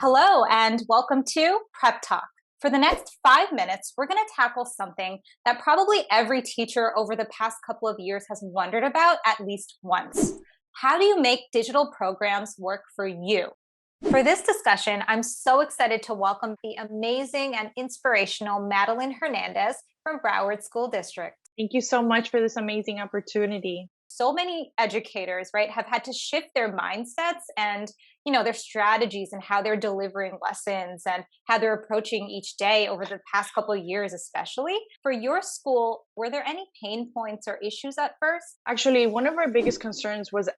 Hello, and welcome to Prep Talk. For the next 5 minutes, we're going to tackle something that probably every teacher over the past couple of years has wondered about at least once. How do you make digital programs work for you? For this discussion, I'm so excited to welcome the amazing and inspirational Madeline Hernandez from Broward School District. Thank you so much for this amazing opportunity. So many educators, right, have had to shift their mindsets and, their strategies and how they're delivering lessons and how they're approaching each day over the past couple of years, especially. For your school, were there any pain points or issues at first? Actually, one of our biggest concerns was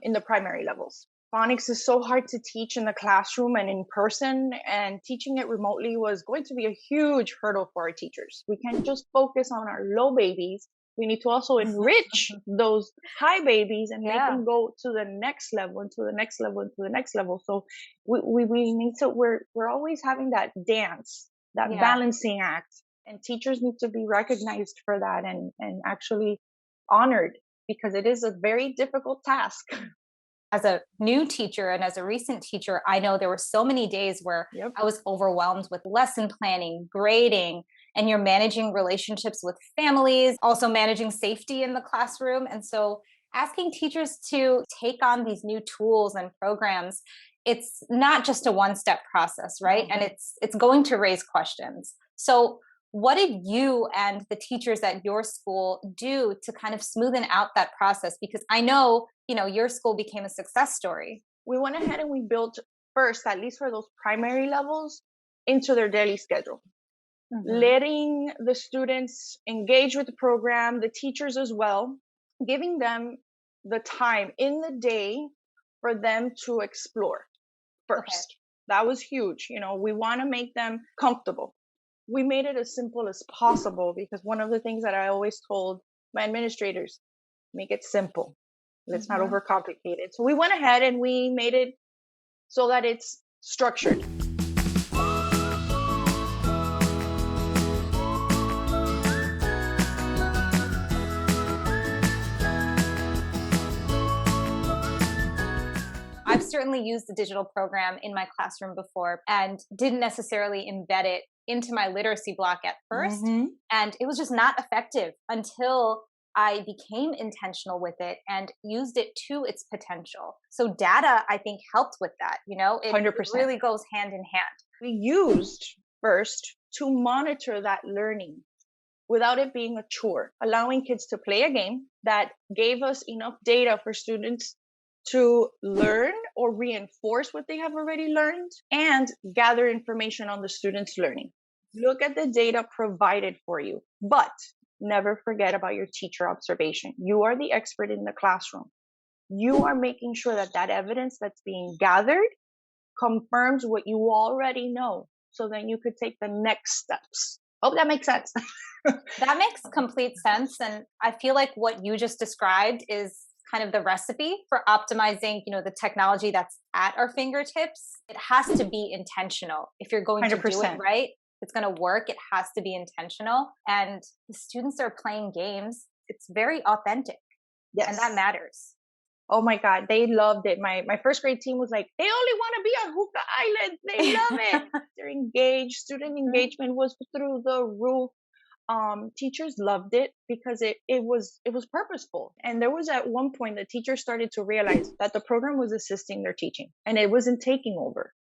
in the primary levels. Phonics is so hard to teach in the classroom and in person, and teaching it remotely was going to be a huge hurdle for our teachers. We can't just focus on our low babies. We need to also enrich those high babies and make them go to the next level and to the next level and to the next level. So we need to, we're always having that dance, that balancing act, and teachers need to be recognized for that and actually honored, because it is a very difficult task. As a new teacher and as a recent teacher, I know there were so many days where I was overwhelmed with lesson planning, grading, and you're managing relationships with families, also managing safety in the classroom. And so asking teachers to take on these new tools and programs, it's not just a one-step process, right? And it's going to raise questions. So what did you and the teachers at your school do to kind of smoothen out that process? Because I know, your school became a success story. We went ahead and we built first, at least for those primary levels, into their daily schedule. Letting the students engage with the program, the teachers as well, giving them the time in the day for them to explore first. That was huge. We want to make them comfortable. We made it as simple as possible, because one of the things that I always told my administrators, make it simple. Let's not overcomplicate it. So we went ahead and we made it so that it's structured. I've certainly used the digital program in my classroom before and didn't necessarily embed it into my literacy block at first. And it was just not effective until I became intentional with it and used it to its potential. So data, I think, helped with that. It 100%. really goes hand in hand. We used first to monitor that learning without it being a chore, allowing kids to play a game that gave us enough data for students to learn or reinforce what they have already learned and gather information on the students' learning. Look at the data provided for you, but never forget about your teacher observation. You are the expert in the classroom. You are making sure that that evidence that's being gathered confirms what you already know, so then you could take the next steps. Hope that makes sense. That makes complete sense. And I feel like what you just described is kind of the recipe for optimizing, the technology that's at our fingertips. It has to be intentional. If you're going 100%. To do it right, it's going to work. It has to be intentional. And the students are playing games. It's very authentic. Yes. And that matters. Oh my God, they loved it. My first grade team was like, they only want to be on Hookah Island. They love it. They're engaged. Student engagement was through the roof. Teachers loved it because it was purposeful. And there was at one point the teachers started to realize that the program was assisting their teaching and it wasn't taking over.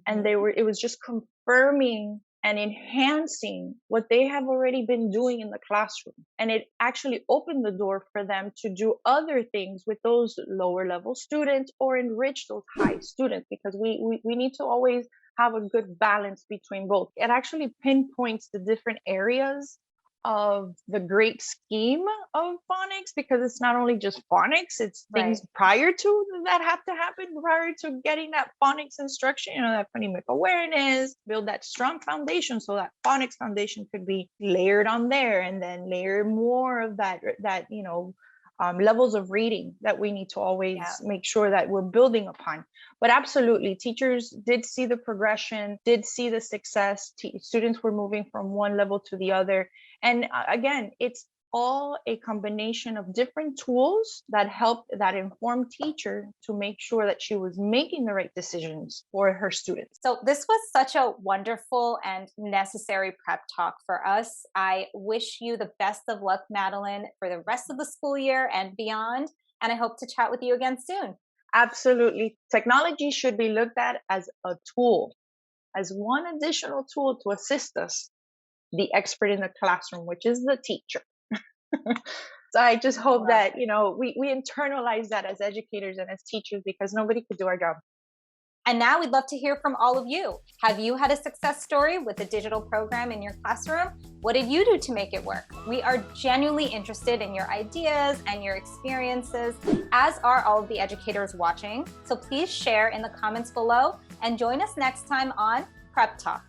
And it was just confirming and enhancing what they have already been doing in the classroom. And it actually opened the door for them to do other things with those lower level students or enrich those high students, because we need to always have a good balance between both. It actually pinpoints the different areas of the great scheme of phonics, because it's not only just phonics, it's things prior to that have to happen prior to getting that phonics instruction, that phonemic awareness, build that strong foundation so that phonics foundation could be layered on there, and then layer more of that levels of reading that we need to always make sure that we're building upon. But absolutely, teachers did see the progression, did see the success. Students were moving from one level to the other. And again, it's all a combination of different tools that helped that informed teacher to make sure that she was making the right decisions for her students. So, this was such a wonderful and necessary prep talk for us. I wish you the best of luck, Madeline, for the rest of the school year and beyond. And I hope to chat with you again soon. Absolutely. Technology should be looked at as a tool, as one additional tool to assist us, the expert in the classroom, which is the teacher. So I just hope that, we internalize that as educators and as teachers, because nobody could do our job. And now we'd love to hear from all of you. Have you had a success story with a digital program in your classroom? What did you do to make it work? We are genuinely interested in your ideas and your experiences, as are all of the educators watching. So please share in the comments below and join us next time on Prep Talk.